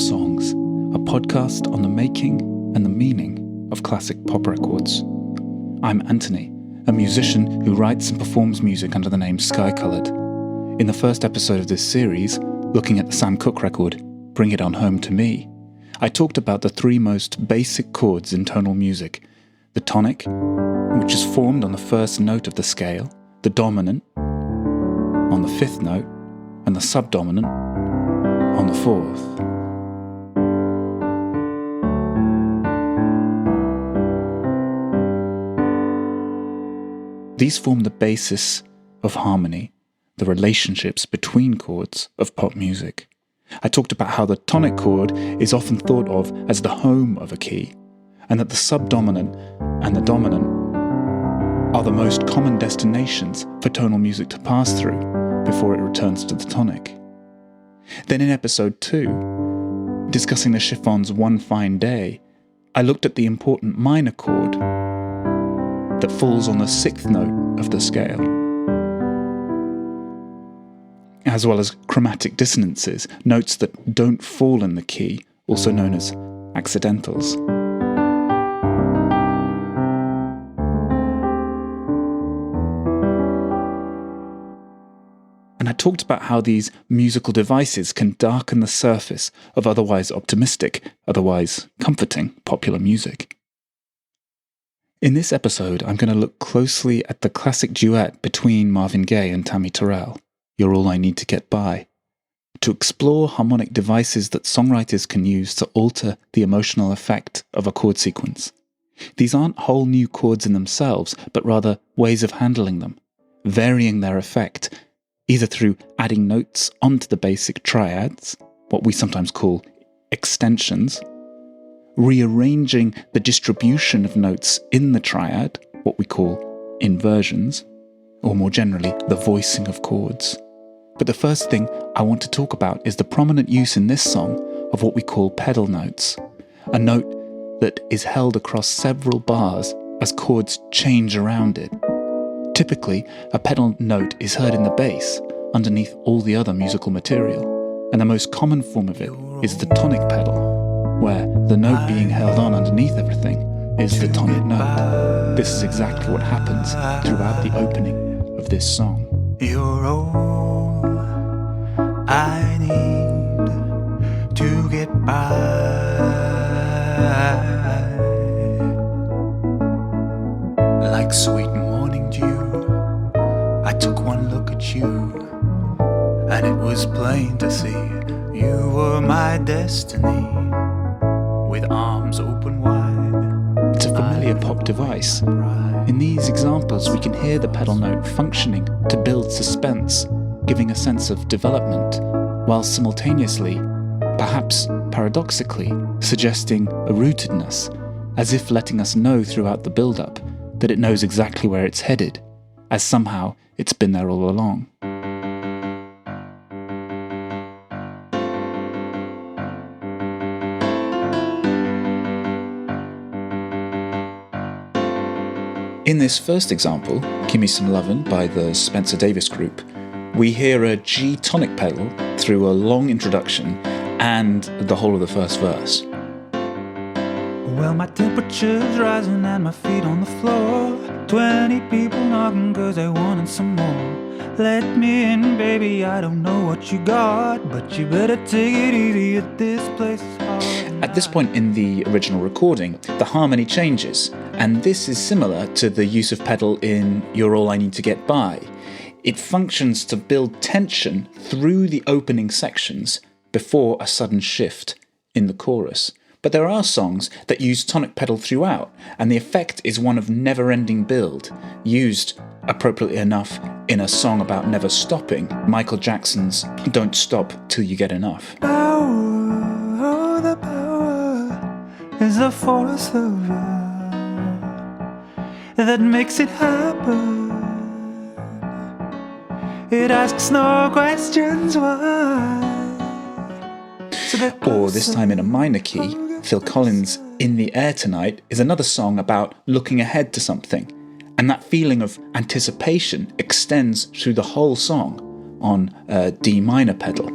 Songs, a podcast on the making and the meaning of classic pop records. I'm Anthony, a musician who writes and performs music under the name Sky Coloured. In the first episode of this series, looking at the Sam Cooke record, Bring It On Home to Me, I talked about the three most basic chords in tonal music: the tonic, which is formed on the first note of the scale, the dominant on the fifth note, and the subdominant on the fourth. These form the basis of harmony, the relationships between chords of pop music. I talked about how the tonic chord is often thought of as the home of a key, and that the subdominant and the dominant are the most common destinations for tonal music to pass through before it returns to the tonic. Then in episode 2, discussing the Chiffon's One Fine Day, I looked at the important minor chord that falls on the sixth note of the scale, as well as chromatic dissonances, notes that don't fall in the key, also known as accidentals. And I talked about how these musical devices can darken the surface of otherwise optimistic, otherwise comforting popular music. In this episode, I'm going to look closely at the classic duet between Marvin Gaye and Tammi Terrell, You're All I Need to Get By, to explore harmonic devices that songwriters can use to alter the emotional effect of a chord sequence. These aren't whole new chords in themselves, but rather ways of handling them, varying their effect, either through adding notes onto the basic triads, what we sometimes call extensions, rearranging the distribution of notes in the triad, what we call inversions, or more generally, the voicing of chords. But the first thing I want to talk about is the prominent use in this song of what we call pedal notes, a note that is held across several bars as chords change around it. Typically, a pedal note is heard in the bass, underneath all the other musical material, and the most common form of it is the tonic pedal, where the note being held on underneath everything is the tonic note. This is exactly what happens throughout the opening of this song. You're all I need to get by. Like sweet morning dew, I took one look at you, and it was plain to see you were my destiny, with arms open wide. It's a familiar pop device. In these examples, we can hear the pedal note functioning to build suspense, giving a sense of development, while simultaneously, perhaps paradoxically, suggesting a rootedness, as if letting us know throughout the build-up that it knows exactly where it's headed, as somehow it's been there all along. In this first example, Gimme Some Lovin' by the Spencer Davis Group, we hear a G tonic pedal through a long introduction and the whole of the first verse. Well, my temperature's rising and my feet on the floor. 20 people knocking cause they wanted some more. Let me in, baby, I don't know what you got, but you better take it easy at this place is hard. At this point in the original recording, the harmony changes, and this is similar to the use of pedal in You're All I Need to Get By. It functions to build tension through the opening sections before a sudden shift in the chorus. But there are songs that use tonic pedal throughout, and the effect is one of never-ending build, used, appropriately enough, in a song about never stopping, Michael Jackson's Don't Stop Till You Get Enough. Power, oh, the power is the force of love that makes it happen. It asks no questions why. Or this time in a minor key, Phil Collins' In the Air Tonight is another song about looking ahead to something, and that feeling of anticipation extends through the whole song on a D minor pedal.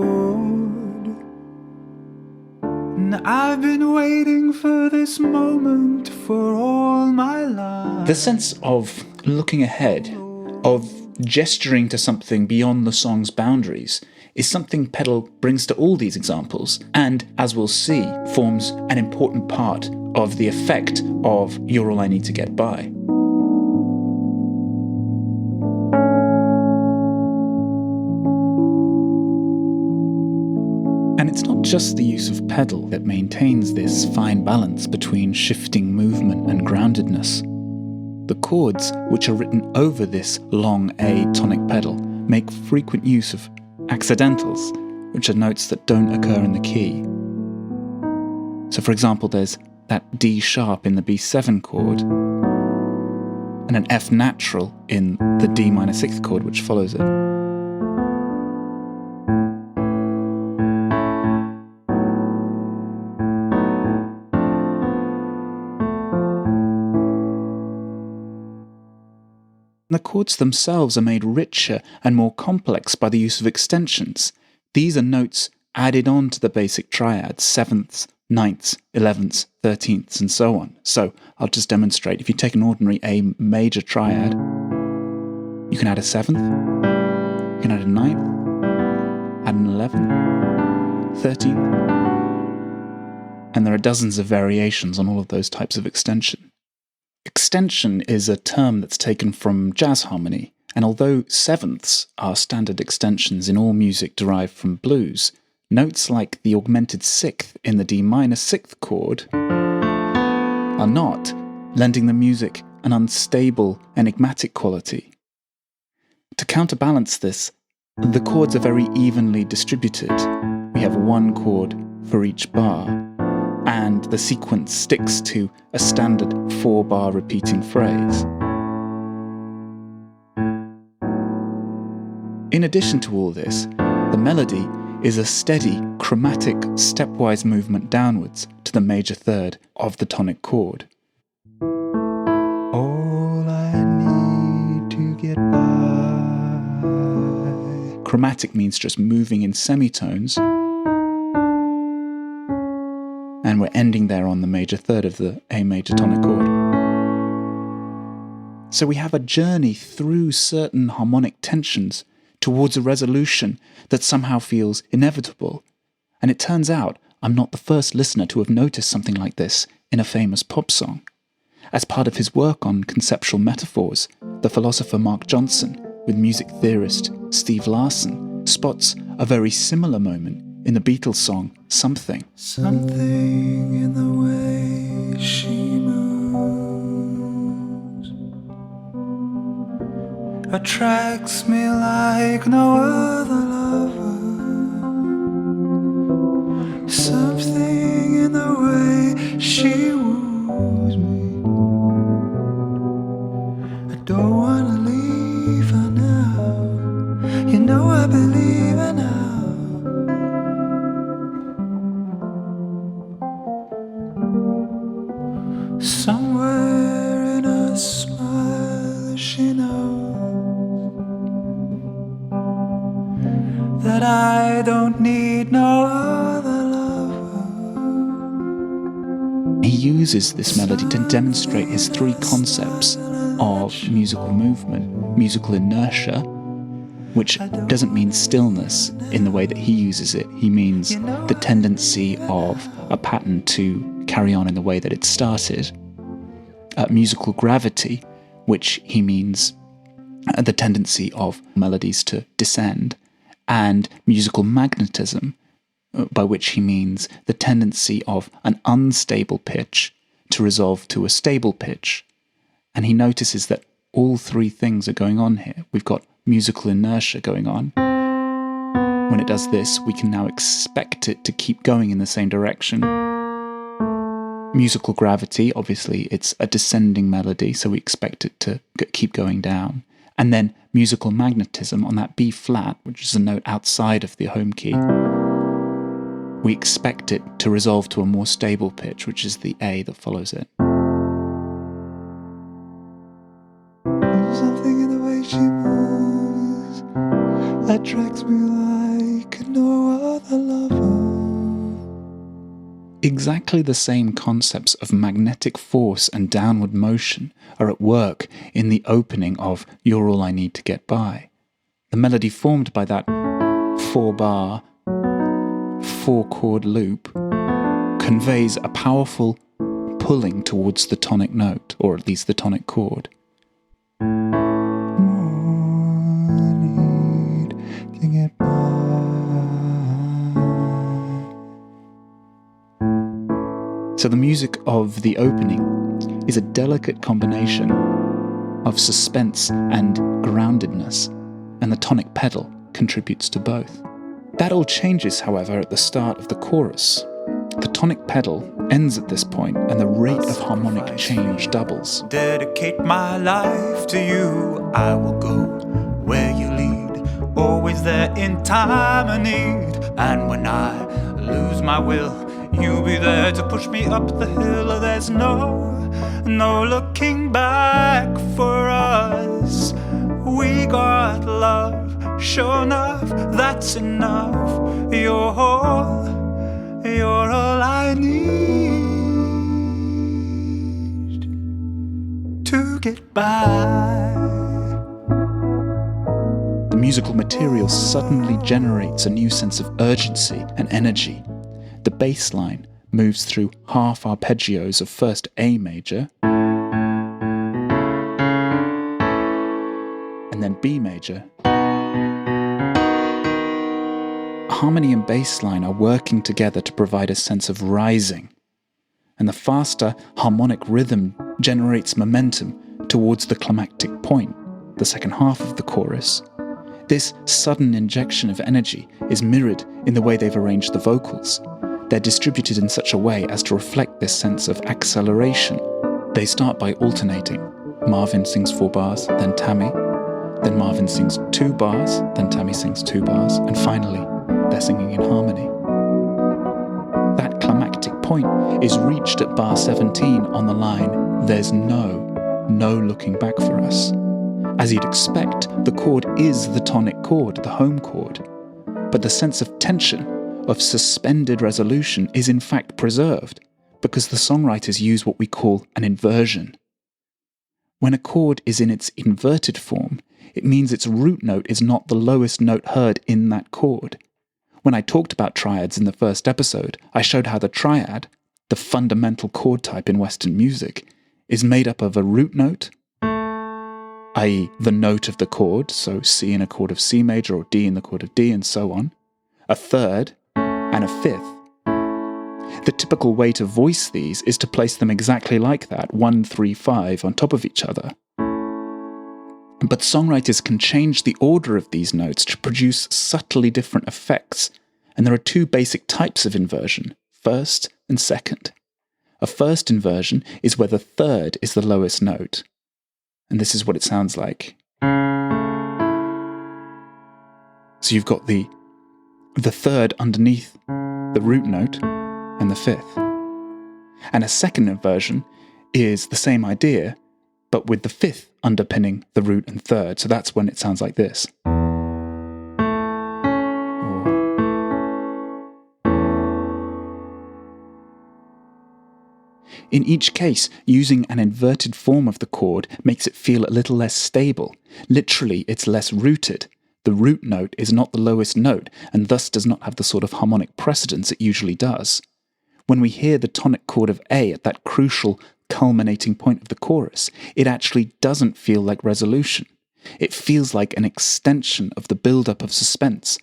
chord. And I've been waiting for this moment for all my life. The sense of looking ahead, of gesturing to something beyond the song's boundaries, is something Peddle brings to all these examples, and, as we'll see, forms an important part of the effect of You're All I Need to Get By. And it's not just the use of pedal that maintains this fine balance between shifting movement and groundedness. The chords, which are written over this long A tonic pedal, make frequent use of accidentals, which are notes that don't occur in the key. So for example, there's that D sharp in the B7 chord, and an F natural in the D minor 6th chord which follows it. The chords themselves are made richer and more complex by the use of extensions. These are notes added on to the basic triads, 7ths, 9ths, 11ths, 13ths, and so on. So I'll just demonstrate. If you take an ordinary A major triad, you can add a 7th, you can add a 9th, add an 11th, 13th, and there are dozens of variations on all of those types of extension. Extension is a term that's taken from jazz harmony, and although 7ths are standard extensions in all music derived from blues, notes like the augmented 6th in the D minor 6th chord are not, lending the music an unstable, enigmatic quality. To counterbalance this, the chords are very evenly distributed. We have one chord for each bar, and the sequence sticks to a standard 4-bar repeating phrase. In addition to all this, the melody is a steady, chromatic, stepwise movement downwards to the major third of the tonic chord. All I need to get by. Chromatic means just moving in semitones, and we're ending there on the major third of the A major tonic chord. So we have a journey through certain harmonic tensions towards a resolution that somehow feels inevitable. And it turns out I'm not the first listener to have noticed something like this in a famous pop song. As part of his work on conceptual metaphors, the philosopher Mark Johnson, with music theorist Steve Larson, spots a very similar moment in the Beatles song Something. Something in the way she moves attracts me like no other lover. Something in the way she woos me. I don't wanna leave her now. You know I believe her now. Somewhere in her smile she knows that I don't need no other lover. He uses this melody to demonstrate his three concepts of musical movement, musical inertia, which doesn't mean stillness in the way that he uses it. He means the tendency of a pattern to carry on in the way that it started. Musical gravity, which he means the tendency of melodies to descend. And musical magnetism, by which he means the tendency of an unstable pitch to resolve to a stable pitch. And he notices that all three things are going on here. We've got musical inertia going on. When it does this, we can now expect it to keep going in the same direction. Musical gravity, obviously, it's a descending melody, so we expect it to keep going down. And then musical magnetism on that B flat, which is a note outside of the home key. We expect it to resolve to a more stable pitch, which is the A that follows it. Something in the way she moves attracts me like no other lover. Exactly the same concepts of magnetic force and downward motion are at work in the opening of You're All I Need to Get By. The melody formed by that 4-bar, 4-chord loop conveys a powerful pulling towards the tonic note, or at least the tonic chord. So the music of the opening is a delicate combination of suspense and groundedness, and the tonic pedal contributes to both. That all changes, however, at the start of the chorus. The tonic pedal ends at this point, and the rate of harmonic change doubles. Dedicate my life to you. I will go where you lead, always there in time of need. And when I lose my will, you'll be there to push me up the hill. There's no looking back for us. We got love, sure enough, that's enough. You're all I need to get by. The musical material suddenly generates a new sense of urgency and energy. The bass line moves through half arpeggios of first A major, and then B major. Harmony and bass line are working together to provide a sense of rising, and the faster harmonic rhythm generates momentum towards the climactic point, the second half of the chorus. This sudden injection of energy is mirrored in the way they've arranged the vocals. They're distributed in such a way as to reflect this sense of acceleration. They start by alternating. Marvin sings 4 bars, then Tammi. Then Marvin sings 2 bars, then Tammi sings 2 bars, and finally, they're singing in harmony. That climactic point is reached at bar 17 on the line, "There's no looking back for us." As you'd expect, the chord is the tonic chord, the home chord. But the sense of tension, of suspended resolution, is in fact preserved, because the songwriters use what we call an inversion. When a chord is in its inverted form, it means its root note is not the lowest note heard in that chord. When I talked about triads in the first episode, I showed how the triad, the fundamental chord type in Western music, is made up of a root note, i.e. the note of the chord, so C in a chord of C major or D in the chord of D and so on, a third, and a fifth. The typical way to voice these is to place them exactly like that, 1, 3, 5 on top of each other. But songwriters can change the order of these notes to produce subtly different effects, and there are 2 basic types of inversion, first and second. A first inversion is where the third is the lowest note, and this is what it sounds like. So you've got the third underneath the root note and the fifth. And a second inversion is the same idea, but with the fifth underpinning the root and third, so that's when it sounds like this. In each case, using an inverted form of the chord makes it feel a little less stable. Literally, it's less rooted. The root note is not the lowest note, and thus does not have the sort of harmonic precedence it usually does. When we hear the tonic chord of A at that crucial, culminating point of the chorus, it actually doesn't feel like resolution. It feels like an extension of the build-up of suspense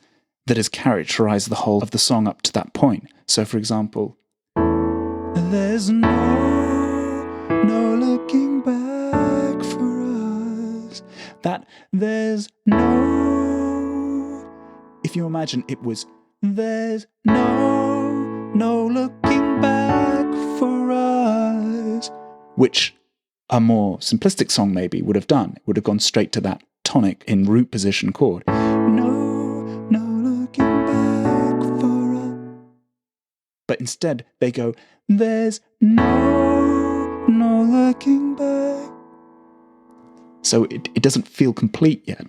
that has characterized the whole of the song up to that point. So, for example, there's no looking back for us. That there's no... If you imagine it was there's no looking back for us, which a more simplistic song maybe would have done. It would have gone straight to that tonic in root position chord. No looking back for us. But instead they go, there's no looking back. So it doesn't feel complete yet.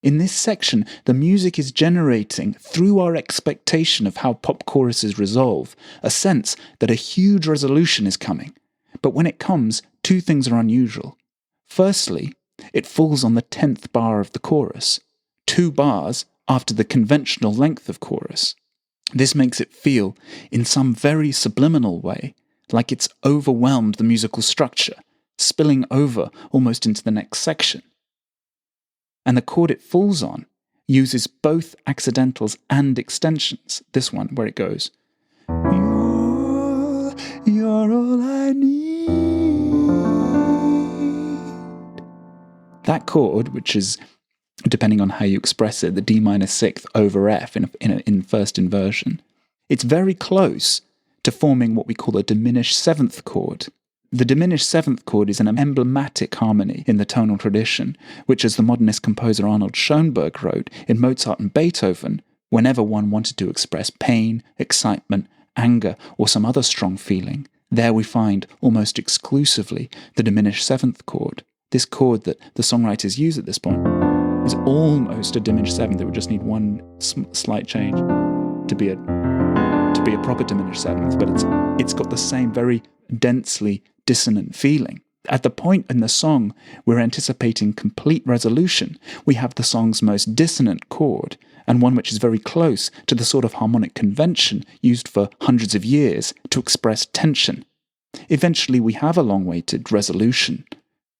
In this section, the music is generating, through our expectation of how pop choruses resolve, a sense that a huge resolution is coming. But when it comes, two things are unusual. Firstly, it falls on the 10th bar of the chorus, 2 bars after the conventional length of chorus. This makes it feel, in some very subliminal way, like it's overwhelmed the musical structure, spilling over almost into the next section. And the chord it falls on uses both accidentals and extensions. This one, where it goes, you're all I need. That chord, which is, depending on how you express it, the D minor 6th over F in first inversion, it's very close to forming what we call a diminished 7th chord. The diminished 7th chord is an emblematic harmony in the tonal tradition, which, as the modernist composer Arnold Schoenberg wrote, in Mozart and Beethoven, whenever one wanted to express pain, excitement, anger, or some other strong feeling, there we find, almost exclusively, the diminished 7th chord. This chord that the songwriters use at this point is almost a diminished 7th. It would just need one slight change to be a proper diminished 7th, but it's got the same very densely dissonant feeling. At the point in the song we're anticipating complete resolution, we have the song's most dissonant chord, and one which is very close to the sort of harmonic convention used for hundreds of years to express tension. Eventually we have a long-awaited resolution,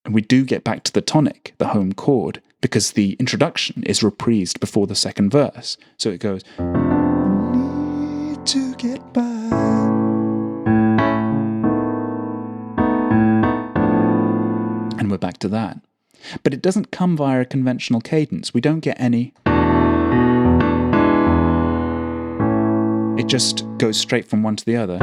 and we do get back to the tonic, the home chord, because the introduction is reprised before the second verse. So it goes, need to get by. And we're back to that. But it doesn't come via a conventional cadence. We don't get any. It just goes straight from one to the other.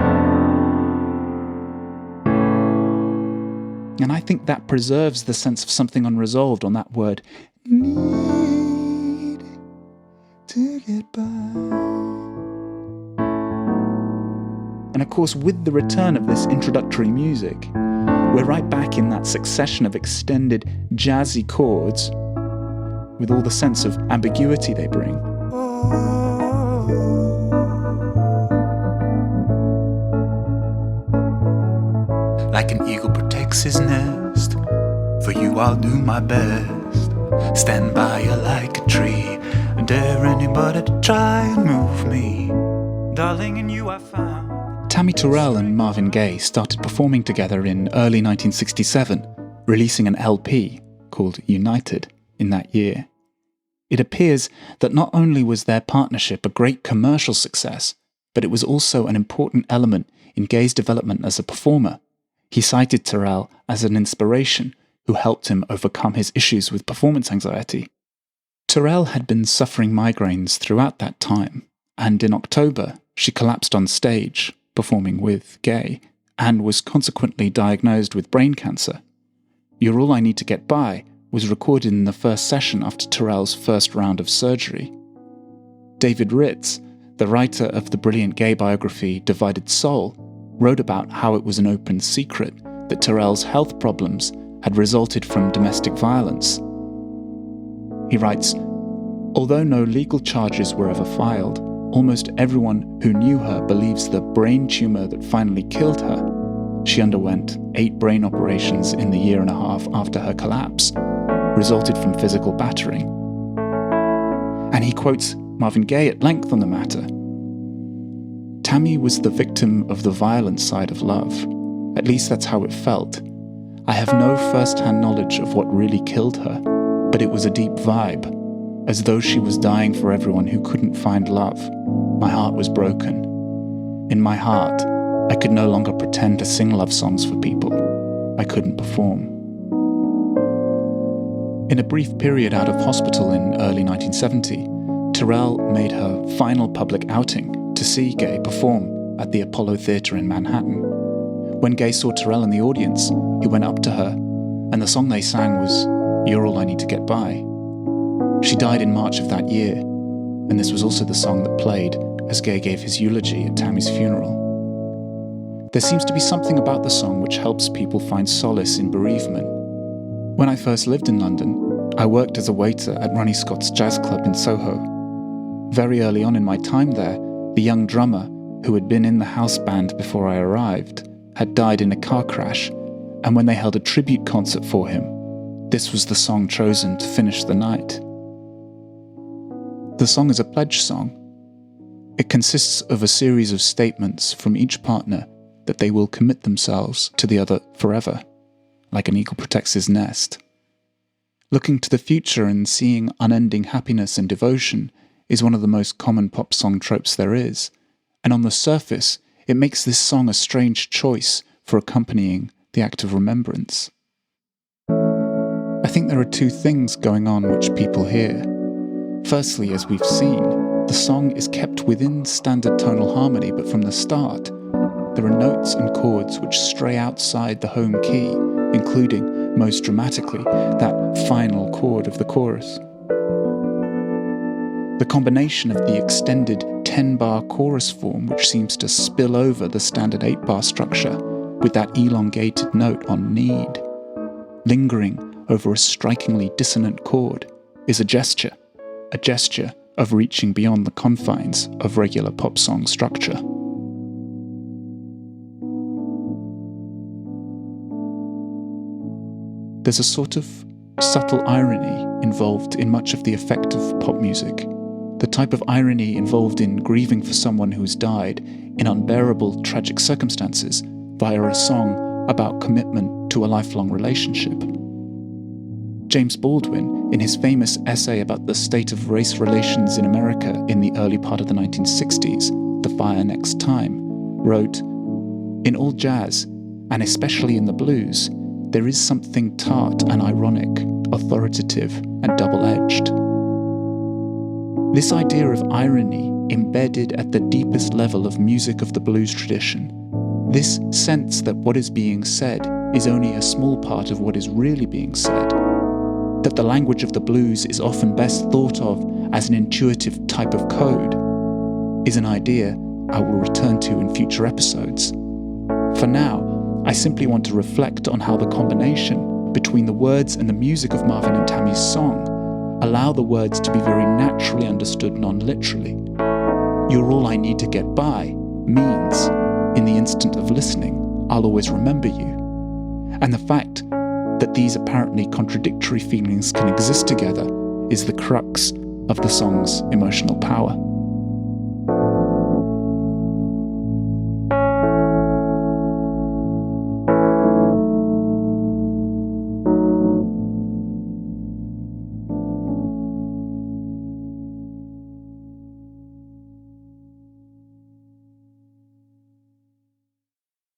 And I think that preserves the sense of something unresolved on that word, need to get by. And of course, with the return of this introductory music, we're right back in that succession of extended jazzy chords with all the sense of ambiguity they bring. Like an eagle protects his nest, for you I'll do my best. Stand by you like a tree, and dare anybody to try and move me. Darling, in you I found. Tammi Terrell and Marvin Gaye started performing together in early 1967, releasing an LP called United in that year. It appears that not only was their partnership a great commercial success, but it was also an important element in Gaye's development as a performer. He cited Terrell as an inspiration who helped him overcome his issues with performance anxiety. Terrell had been suffering migraines throughout that time, and in October she collapsed on stage, performing with Gaye, and was consequently diagnosed with brain cancer. You're All I Need to Get By was recorded in the first session after Terrell's first round of surgery. David Ritz, the writer of the brilliant Gaye biography Divided Soul, wrote about how it was an open secret that Terrell's health problems had resulted from domestic violence. He writes, although no legal charges were ever filed, almost everyone who knew her believes the brain tumor that finally killed her. She underwent 8 brain operations in the year and a half after her collapse, resulted from physical battering. And he quotes Marvin Gaye at length on the matter. Tammi was the victim of the violent side of love. At least that's how it felt. I have no first-hand knowledge of what really killed her, but it was a deep vibe, as though she was dying for everyone who couldn't find love. My heart was broken. In my heart, I could no longer pretend to sing love songs for people. I couldn't perform. In a brief period out of hospital in early 1970, Terrell made her final public outing to see Gaye perform at the Apollo Theatre in Manhattan. When Gaye saw Terrell in the audience, he went up to her, and the song they sang was You're All I Need to Get By. She died in March of that year, and this was also the song that played as Gaye gave his eulogy at Tammi's funeral. There seems to be something about the song which helps people find solace in bereavement. When I first lived in London, I worked as a waiter at Ronnie Scott's jazz club in Soho. Very early on in my time there, the young drummer, who had been in the house band before I arrived, had died in a car crash, and when they held a tribute concert for him, this was the song chosen to finish the night. The song is a pledge song. It consists of a series of statements from each partner that they will commit themselves to the other forever, like an eagle protects his nest. Looking to the future and seeing unending happiness and devotion is one of the most common pop song tropes there is, and on the surface, it makes this song a strange choice for accompanying the act of remembrance. I think there are two things going on which people hear. Firstly, as we've seen, the song is kept within standard tonal harmony, but from the start, there are notes and chords which stray outside the home key, including, most dramatically, that final chord of the chorus. The combination of the extended 10-bar chorus form, which seems to spill over the standard 8-bar structure, with that elongated note on need, lingering over a strikingly dissonant chord, is a gesture of reaching beyond the confines of regular pop song structure. There's a sort of subtle irony involved in much of the effect of pop music, the type of irony involved in grieving for someone who's died in unbearable tragic circumstances via a song about commitment to a lifelong relationship. James Baldwin, in his famous essay about the state of race relations in America in the early part of the 1960s, The Fire Next Time, wrote, "In all jazz, and especially in the blues, there is something tart and ironic, authoritative and double-edged. This idea of irony embedded at the deepest level of music of the blues tradition, this sense that what is being said is only a small part of what is really being said, that the language of the blues is often best thought of as an intuitive type of code, is an idea I will return to in future episodes. For now, I simply want to reflect on how the combination between the words and the music of Marvin and Tammi's song allow the words to be very naturally understood non-literally. "You're all I need to get by" means, in the instant of listening, I'll always remember you. And the fact that these apparently contradictory feelings can exist together is the crux of the song's emotional power.